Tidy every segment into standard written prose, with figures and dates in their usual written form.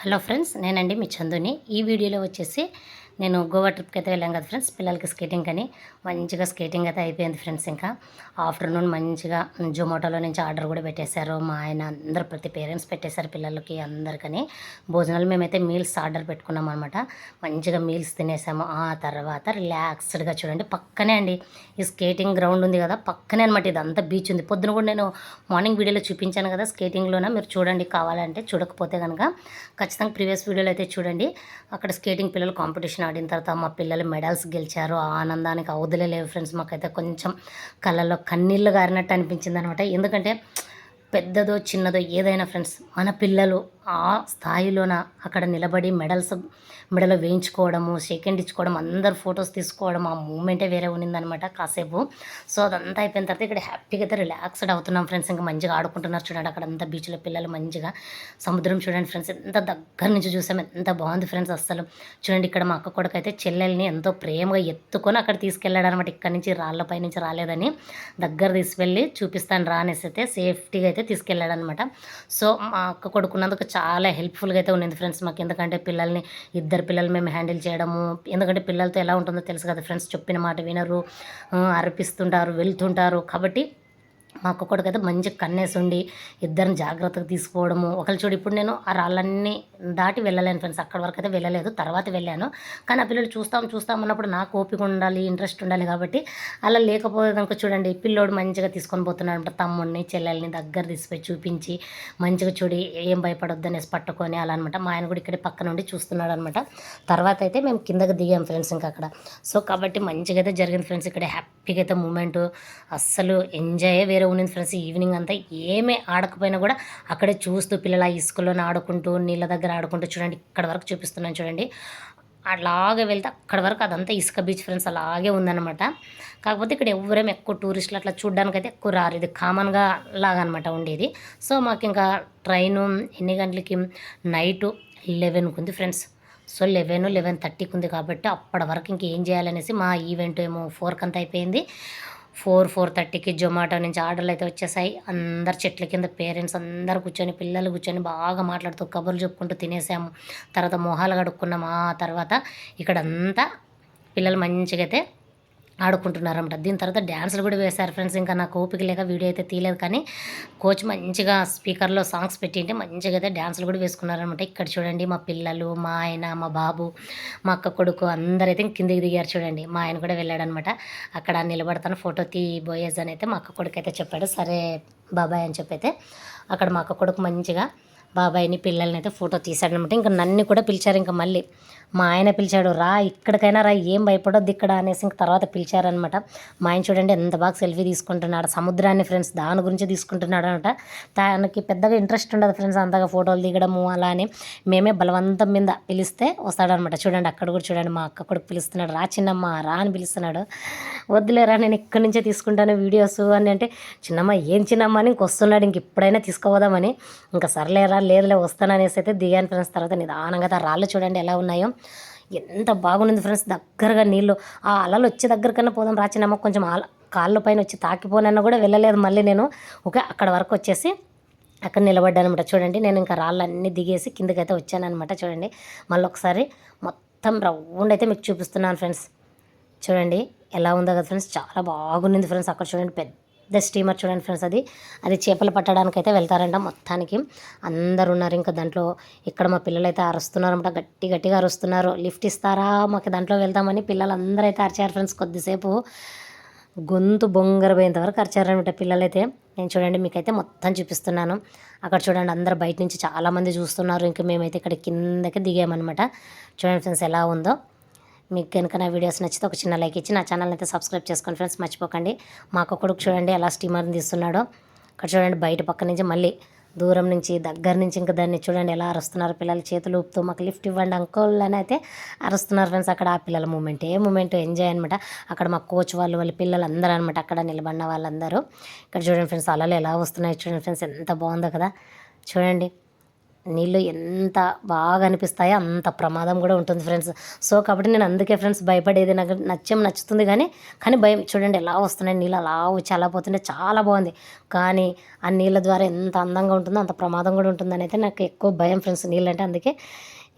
Hello friends, నేనండి మీ చందుని. ఈ వీడియోలో వచ్చేసి నేను గోవా ట్రిప్కి అయితే వెళ్ళాను కదా ఫ్రెండ్స్, పిల్లలకి స్కేటింగ్ అని. మంచిగా స్కేటింగ్ అయితే అయిపోయింది ఫ్రెండ్స్. ఇంకా ఆఫ్టర్నూన్ మంచిగా జొమాటోలో నుంచి ఆర్డర్ కూడా పెట్టేశారు. మా ఆయన అందరు ప్రతి పేరెంట్స్ పెట్టేశారు పిల్లలకి అందరికని భోజనాలు. మేమైతే మీల్స్ ఆర్డర్ పెట్టుకున్నాం అనమాట. మంచిగా మీల్స్ తినేసాము. ఆ తర్వాత రిలాక్స్డ్గా చూడండి, పక్కనే అండి ఈ స్కేటింగ్ గ్రౌండ్ ఉంది కదా, పక్కనే అనమాట. ఇదంతా బీచ్ ఉంది. పొద్దున కూడా నేను మార్నింగ్ వీడియోలో చూపించాను కదా స్కేటింగ్లోన, మీరు చూడండి కావాలంటే. చూడకపోతే కనుక ఖచ్చితంగా ప్రీవియస్ వీడియోలో అయితే చూడండి. అక్కడ స్కేటింగ్ పిల్లలు కాంపిటీషన్ ఆడిన తర్వాత మా పిల్లలు మెడల్స్ గెలిచారు. ఆ ఆనందానికి అవధులే లేవు ఫ్రెండ్స్. మాకైతే కొంచెం కళ్ళల్లో కన్నీళ్ళు గారినట్టు అనిపించింది అనమాట. ఎందుకంటే పెద్దదో చిన్నదో ఏదైనా ఫ్రెండ్స్, మన పిల్లలు ఆ స్థాయిలోన అక్కడ నిలబడి మెడలో వేయించుకోవడము, సెకండ్ ఇచ్చుకోవడం, అందరు ఫొటోస్ తీసుకోవడం, ఆ మూమెంటే వేరే ఉన్నిందనమాట కాసేపు. సో అదంతా అయిపోయిన తర్వాత ఇక్కడ హ్యాపీగా అయితే రిలాక్స్డ్ అవుతున్నాం ఫ్రెండ్స్. ఇంకా మంచిగా ఆడుకుంటున్నారు చూడండి అక్కడ అంతా బీచ్లో పిల్లలు. మంచిగా సముద్రం చూడండి ఫ్రెండ్స్, ఎంత దగ్గర నుంచి చూసాం, ఎంత బాగుంది ఫ్రెండ్స్ అస్సలు. చూడండి ఇక్కడ మా అక్క కొడుకు అయితే చెల్లెల్ని ఎంతో ప్రేమగా ఎత్తుకొని అక్కడ తీసుకెళ్ళాడు అనమాట. ఇక్కడ నుంచి రాళ్ళపై నుంచి రాలేదని దగ్గర తీసుకెళ్ళి చూపిస్తాను రా అనేసి అయితే సేఫ్టీగా అయితే తీసుకెళ్ళాడు అనమాట. సో మా అక్క కొడుకున్నందుకు చాలా హెల్ప్ఫుల్గా అయితే ఉన్నింది ఫ్రెండ్స్ మాకు. ఎందుకంటే పిల్లల్ని ఇద్దరు పిల్లలు మేము హ్యాండిల్ చేయడము, ఎందుకంటే పిల్లలతో ఎలా ఉంటుందో తెలుసు కదా ఫ్రెండ్స్, చెప్పిన మాట వినరు, అరిపిస్తుంటారు, వెళ్తుంటారు. కాబట్టి మా అక్క కొడుకైతే మంచిగా కన్నేసి ఉండి ఇద్దరిని జాగ్రత్తగా తీసుకోవడము. ఒకళ్ళు చూడు, ఇప్పుడు నేను ఆ రాళ్ళన్నీ దాటి వెళ్ళలేను ఫ్రెండ్స్, అక్కడి వరకు అయితే వెళ్ళలేదు, తర్వాత వెళ్ళాను. కానీ ఆ పిల్లలు చూస్తాం అన్నప్పుడు నాకు ఓపిక ఉండాలి, ఇంట్రెస్ట్ ఉండాలి. కాబట్టి అలా లేకపోతే కనుక చూడండి, పిల్లోడు మంచిగా తీసుకొని పోతున్నాడు అనమాట. తమ్ముడిని చెల్లెల్ని దగ్గర తీసిపోయి చూపించి మంచిగా చూడి ఏం భయపడొద్దు అనేసి పట్టుకొని అలా అనమాట. మా ఆయన కూడా ఇక్కడే పక్క నుండి చూస్తున్నాడు అనమాట. తర్వాత అయితే మేము కిందకి దిగాం ఫ్రెండ్స్ ఇంకా అక్కడ. సో కాబట్టి మంచిగా అయితే జరిగింది ఫ్రెండ్స్. ఇక్కడ హ్యాపీగా అయితే మూమెంట్ అస్సలు ఎంజాయ్ వేరే ఉన్నింది ఫ్రెండ్స్. ఈవినింగ్ అంతా ఏమీ ఆడకపోయినా కూడా అక్కడే చూస్తూ పిల్లలు ఆ ఇసుకలోనే ఆడుకుంటూ నీళ్ళ దగ్గర ఆడుకుంటూ చూడండి, ఇక్కడ వరకు చూపిస్తున్నాను చూడండి. అలాగే వెళ్తే అక్కడ వరకు అదంతా ఇసుక బీచ్ ఫ్రెండ్స్, అలాగే ఉందన్నమాట. కాకపోతే ఇక్కడ ఎవరేం ఎక్కువ టూరిస్టులు అట్లా చూడడానికి అయితే ఎక్కువ రారు, ఇది కామన్గా లాగా అనమాట ఉండేది. సో మాకు ఇంకా ట్రైను ఎన్ని గంటలకి, నైటు 11కి ఉంది ఫ్రెండ్స్. సో 11:30కి ఉంది. కాబట్టి అప్పటి వరకు ఇంకేం చేయాలనేసి మా ఈవెంట్ ఏమో 4కి అంతా అయిపోయింది. 4:30కి జొమాటో నుంచి ఆర్డర్లు అయితే వచ్చేసాయి. అందరు చెట్ల కింద పేరెంట్స్ అందరు కూర్చొని, పిల్లలు కూర్చొని బాగా మాట్లాడుతూ కబుర్లు చెప్పుకుంటూ తినేసాము. తర్వాత మొహాలు కడుక్కున్నాము. ఆ తర్వాత ఇక్కడంతా పిల్లలు మంచిగా అయితే ఆడుకుంటున్నారన్నమాట. దీని తర్వాత డ్యాన్సులు కూడా వేశారు ఫ్రెండ్స్. ఇంకా నాకు ఓపిక లేక వీడియో అయితే తీయలేదు, కానీ కోచ్ మంచిగా స్పీకర్లో సాంగ్స్ పెట్టింటే మంచిగా అయితే డ్యాన్సులు కూడా వేసుకున్నారనమాట. ఇక్కడ చూడండి మా పిల్లలు, మా ఆయన, మా బాబు, మా అక్క కొడుకు అందరైతే కిందికి దిగారు చూడండి. మా ఆయన కూడా వెళ్ళాడనమాట. అక్కడ నిలబడతాను ఫోటో తీయబోయేజ్ అని అయితే మా అక్క కొడుకు అయితే చెప్పాడు. సరే బాబాయ్ అని చెప్పైతే అక్కడ మా అక్క కొడుకు మంచిగా బాబాయ్ని పిల్లల్ని అయితే ఫోటో తీశాడనమాట. ఇంకా నన్ను కూడా పిలిచారు. ఇంకా మళ్ళీ మా ఆయన పిలిచాడు, రా ఇక్కడికైనా రా, ఏం భయపడొద్దు ఇక్కడ అనేసి ఇంక తర్వాత పిలిచారనమాట. మా ఆయన చూడండి ఎంత బాగా సెల్ఫీ తీసుకుంటున్నాడు, సముద్రాన్ని ఫ్రెండ్స్ దాని గురించి తీసుకుంటున్నాడు అనమాట. తనకి పెద్దగా ఇంట్రెస్ట్ ఉండదు ఫ్రెండ్స్ అంతగా ఫోటోలు దిగడము. అలా అని మేమే బలవంతం మీద పిలిస్తే వస్తాడనమాట. చూడండి అక్కడ కూడా చూడండి మా అక్క కూడా పిలుస్తున్నాడు, రా చిన్నమ్మ రా అని పిలుస్తున్నాడు. వద్దులేరా నేను ఇక్కడి నుంచే తీసుకుంటాను వీడియోస్ అని అంటే, చిన్నమ్మ ఏం చిన్నమ్మ అని ఇంకొస్తున్నాడు, ఇంక ఇప్పుడైనా తీసుకుపోదామని. ఇంకా సర్లేరా లేదులే వస్తాననేసి అయితే దిగాను ఫ్రెండ్స్. తర్వాత నిదానంగా ఆ రాళ్ళు చూడండి ఎలా ఉన్నాయో, ఎంత బాగుంది ఫ్రెండ్స్. దగ్గరగా నీళ్ళు, ఆ అలలు వచ్చే దగ్గరకన్నా పోదాం రాచినమ్మ, కొంచెం కాళ్ళ పైన వచ్చి తాకిపోనన్నా కూడా వెళ్ళలేదు మళ్ళీ నేను. ఓకే అక్కడ వరకు వచ్చేసి అక్కడ నిలబడ్డాను అనమాట. చూడండి నేను ఇంకా రాళ్ళన్నీ దిగేసి కిందకైతే వచ్చానమాట. చూడండి మళ్ళీ ఒకసారి మొత్తం రౌండ్ అయితే మీకు చూపిస్తున్నాను ఫ్రెండ్స్. చూడండి ఎలా ఉందో కదా ఫ్రెండ్స్, చాలా బాగుంది ఫ్రెండ్స్. అక్కడ చూడండి పెద్ద స్టీమర్ చూడండి ఫ్రెండ్స్, అది చేపలు పట్టడానికి అయితే వెళ్తారంట. మొత్తానికి అందరు ఉన్నారు ఇంకా దాంట్లో. ఇక్కడ మా పిల్లలు అయితే అరుస్తున్నారన్నమాట, గట్టిగా అరుస్తున్నారు, లిఫ్ట్ ఇస్తారా మాకు దాంట్లో వెళ్తామని పిల్లలు అందరూ అయితే అరిచారు ఫ్రెండ్స్. కొద్దిసేపు గొంతు బొంగరపోయేంత వరకు అరిచారనమాట పిల్లలైతే. నేను చూడండి మీకైతే మొత్తం చూపిస్తున్నాను. అక్కడ చూడండి అందరు బయట నుంచి చాలామంది చూస్తున్నారు. ఇంకా మేమైతే ఇక్కడ కిందకి దిగామన్నమాట. చూడండి ఫ్రెండ్స్ ఎలా ఉందో. మీకు కనుక నా వీడియోస్ నచ్చితే ఒక చిన్న లైక్ ఇచ్చి నా ఛానల్ అయితే సబ్స్క్రైబ్ చేసుకోండి ఫ్రెండ్స్, మర్చిపోకండి. మా అక్క కొడుకు చూడండి ఎలా స్టీమర్ని తీస్తున్నాడో. అక్కడ చూడండి బయట పక్క నుంచి మళ్ళీ దూరం నుంచి దగ్గర నుంచి ఇంకా దాన్ని చూడండి ఎలా అరుస్తున్నారు పిల్లలు, చేతులు ఊపుతూ మాకు లిఫ్ట్ ఇవ్వండి అంకుల్ అని అయితే అరుస్తున్నారు ఫ్రెండ్స్. అక్కడ ఆ పిల్లల మూమెంట్ ఎంజాయ్ అనమాట. అక్కడ మా కోచ్ వాళ్ళ పిల్లలు అందరూ అనమాట, అక్కడ నిలబడిన వాళ్ళందరూ. ఇక్కడ చూడండి ఫ్రెండ్స్ అలలు ఎలా వస్తున్నాయి చూడండి ఫ్రెండ్స్, ఎంత బాగుందో కదా. చూడండి నీళ్ళు ఎంత బాగా అనిపిస్తాయో అంత ప్రమాదం కూడా ఉంటుంది ఫ్రెండ్స్. సో కాబట్టి నేను అందుకే ఫ్రెండ్స్ భయపడేది. నాకు నచ్చుతుంది కానీ భయం. చూడండి ఎలా వస్తున్నాయి నీళ్ళు, అలా వచ్చి అలా పోతుంటే చాలా బాగుంది. కానీ ఆ నీళ్ళ ద్వారా ఎంత అందంగా ఉంటుందో అంత ప్రమాదం కూడా ఉంటుందని అయితే నాకు ఎక్కువ భయం ఫ్రెండ్స్ నీళ్ళంటే. అందుకే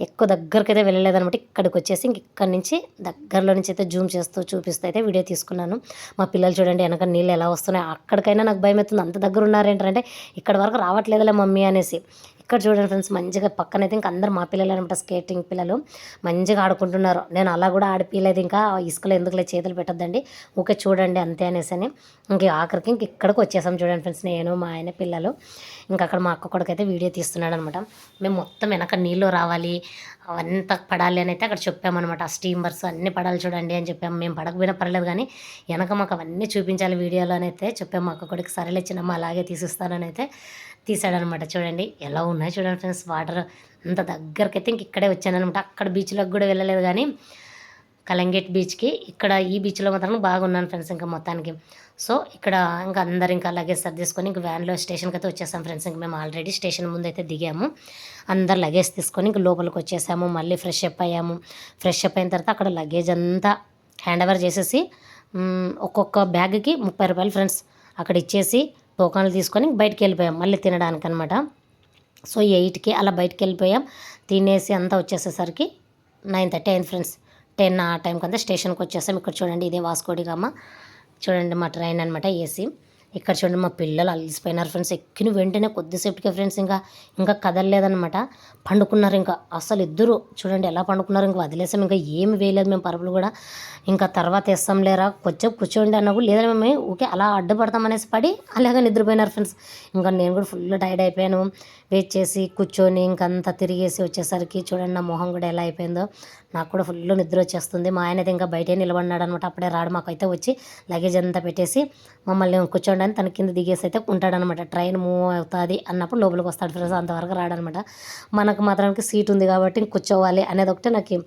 ఎక్కువ దగ్గరకైతే వెళ్ళలేదనమాట. ఇక్కడికి వచ్చేసి ఇక్కడి నుంచి దగ్గరలో నుంచి అయితే జూమ్ చేస్తూ చూపిస్తూ అయితే వీడియో తీసుకున్నాను. మా పిల్లలు చూడండి వెనక నీళ్ళు ఎలా వస్తున్నాయి. అక్కడికైనా నాకు భయం అవుతుంది, అంత దగ్గర ఉన్నారేంటంటే ఇక్కడ వరకు రావట్లేదులే మమ్మీ అనేసి. ఇక్కడ చూడండి ఫ్రెండ్స్ మంచిగా పక్కనైతే ఇంకా అందరు మా పిల్లలు అనమాట, స్కేటింగ్ పిల్లలు మంచిగా ఆడుకుంటున్నారు. నేను అలా కూడా ఆడిపిలేదు, ఇంకా ఇసుకలో ఎందుకులే చేతులు పెట్టొద్దండి ఊకే చూడండి అంతే అనేసి అని ఇంక ఆఖరికి ఇంక ఇక్కడికి వచ్చేసాం. చూడండి ఫ్రెండ్స్ నేను మా ఆయన పిల్లలు ఇంకా అక్కడ మా అక్క కొడుకైతే వీడియో తీస్తున్నాడు అనమాట. మేము మొత్తం వెనక నీళ్ళు రావాలి అవంతా పడాలి అని అయితే అక్కడ చెప్పామన్నమాట. ఆ స్టీమర్స్ అన్నీ పడాలి చూడండి అని చెప్పాము. మేము పడకపోయినా పర్లేదు కానీ వెనక మాకు అవన్నీ చూపించాలి వీడియోలో అని అయితే చెప్పాము. మా అక్క కొడుకు సరేలే చిన్నమ్మ అలాగే తీసిస్తానని అయితే తీసాడనమాట. చూడండి ఎలా ఉన్నాయి చూడండి ఫ్రెండ్స్ వాటర్ అంత దగ్గరికి అయితే ఇంక ఇక్కడే వచ్చానమాట. అక్కడ బీచ్లోకి కూడా వెళ్ళలేదు కానీ కలంగేట్ బీచ్కి, ఇక్కడ ఈ బీచ్లో మాత్రం బాగున్నాను ఫ్రెండ్స్ ఇంకా మొత్తానికి. సో ఇక్కడ ఇంకా అందరు ఇంకా లగేజ్ సర్దేసుకొని ఇంక వ్యాన్లో స్టేషన్కి అయితే వచ్చేసాం ఫ్రెండ్స్. ఇంక మేము ఆల్రెడీ స్టేషన్ ముందు అయితే దిగాము. అందరు లగేజ్ తీసుకొని ఇంక లోపలికి వచ్చేసాము. మళ్ళీ ఫ్రెష్ అప్ అయ్యాము. ఫ్రెష్ అప్ అయిన తర్వాత అక్కడ లగేజ్ అంతా హ్యాండ్ ఓవర్ చేసేసి ఒక్కొక్క బ్యాగ్కి 30 రూపాయలు ఫ్రెండ్స్ అక్కడ ఇచ్చేసి టోకన్లు తీసుకొని బయటికి వెళ్ళిపోయాం మళ్ళీ తినడానికి అనమాట. సో 8కి అలా బయటికి వెళ్ళిపోయాం. తినేసి అంతా వచ్చేసేసరికి 9:30 అయింది ఫ్రెండ్స్. 10 ఆ టైంకి అంతా స్టేషన్కి వచ్చేసాం. ఇక్కడ చూడండి ఇదే వాస్కోడిగామా, చూడండి మా ట్రైన్ అనమాట ఏసీ. ఇక్కడ చూడండి మా పిల్లలు అలసిపోయినారు ఫ్రెండ్స్. ఎక్కిన వెంటనే కొద్దిసేపటికే ఫ్రెండ్స్ ఇంకా కదలలేదనమాట. పండుకున్నారు ఇంకా అసలు ఇద్దరు చూడండి ఎలా పండుకున్నారు. ఇంకా వదిలేసాం, ఇంకా ఏమి వేయలేదు మేము పరుపులు కూడా. ఇంకా తర్వాత వేస్తాం లేరా కొంచెం కూర్చోండి అన్నప్పుడు లేదని మేము ఓకే అలా అడ్డుపడతాం అనేసి పడి అలాగే నిద్రపోయినారు ఫ్రెండ్స్. ఇంకా నేను కూడా ఫుల్ టైర్డ్ అయిపోయాను. వెయిట్ చేసి కూర్చొని ఇంకంతా తిరిగేసి వచ్చేసరికి చూడండి నా మొహం కూడా ఎలా అయిపోయిందో. నాకు కూడా ఫుల్ నిద్ర వచ్చేస్తుంది. మా ఆయన అయితే ఇంకా బయటే నిలబడినాడు అనమాట. అప్పుడే రాడు, మాకైతే వచ్చి లగేజ్ అంతా పెట్టేసి మమ్మల్ని కూర్చోండి అని తన కింద దిగేసి అయితే ఉంటాడనమాట. ట్రైన్ మూవ్ అవుతుంది అన్నప్పుడు లోపలికి వస్తాడు ఫ్రెండ్స్, అంతవరకు రాడనమాట. మనకు మాత్రానికి సీట్ ఉంది కాబట్టి కూర్చోవాలి అనేది ఒకటే నాకు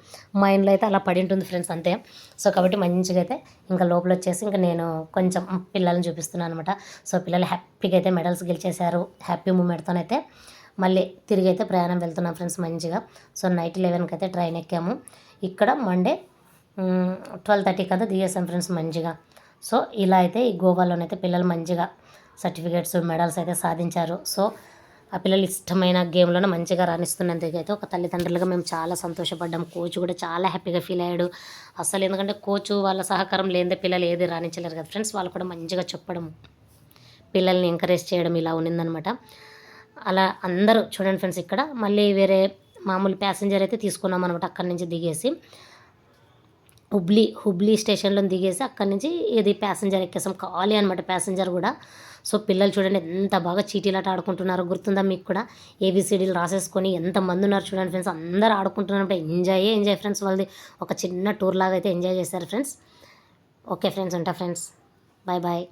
మైండ్లో అయితే అలా పడి ఉంటుంది ఫ్రెండ్స్ అంతే. సో కాబట్టి మంచిగా అయితే ఇంకా లోపల వచ్చేసి ఇంకా నేను కొంచెం పిల్లల్ని చూపిస్తున్నాను అనమాట. సో పిల్లలు హ్యాపీగా అయితే మెడల్స్ గెలిచేశారు. హ్యాపీ మూమెంట్తోనైతే మళ్ళీ తిరిగి అయితే ప్రయాణం వెళ్తున్నాం ఫ్రెండ్స్ మంచిగా. సో నైట్ 11కి అయితే ట్రైన్ ఎక్కాము. ఇక్కడ మండే 12:30కి అయితే దిగేసాం ఫ్రెండ్స్ మంచిగా. సో ఇలా అయితే ఈ గోవాలోనైతే పిల్లలు మంచిగా సర్టిఫికేట్స్ మెడల్స్ అయితే సాధించారు. సో ఆ పిల్లలు ఇష్టమైన గేమ్లోనే మంచిగా రాణిస్తున్నందుకు అయితే ఒక తల్లిదండ్రులుగా మేము చాలా సంతోషపడ్డాం. కోచ్ కూడా చాలా హ్యాపీగా ఫీల్ అయ్యాడు అసలు. ఎందుకంటే కోచ్ వాళ్ళ సహకారం లేనిదే పిల్లలు ఏది రాణించలేరు కదా ఫ్రెండ్స్. వాళ్ళు కూడా మంచిగా చెప్పడం, పిల్లల్ని ఎంకరేజ్ చేయడం ఇలా ఉన్నిందనమాట. అలా అందరూ చూడండి ఫ్రెండ్స్. ఇక్కడ మళ్ళీ వేరే మామూలు ప్యాసింజర్ అయితే తీసుకున్నాం అనమాట. అక్కడి నుంచి దిగేసి హుబ్లీ స్టేషన్లో దిగేసి అక్కడి నుంచి ఇది ప్యాసింజర్ ఎక్కేసాం. ఖాళీ అనమాట ప్యాసింజర్ కూడా. సో పిల్లలు చూడండి ఎంత బాగా చీటీలాట ఆడుకుంటున్నారు. గుర్తుందా మీకు కూడా? ఏబిసిడీలు రాసేసుకొని ఎంతమంది ఉన్నారు చూడండి ఫ్రెండ్స్. అందరూ ఆడుకుంటున్నప్పుడు ఎంజాయ్ ఫ్రెండ్స్. వాళ్ళది ఒక చిన్న టూర్ లాగా అయితే ఎంజాయ్ చేశారు ఫ్రెండ్స్. ఓకే ఫ్రెండ్స్, ఉంటా ఫ్రెండ్స్, బాయ్ బాయ్.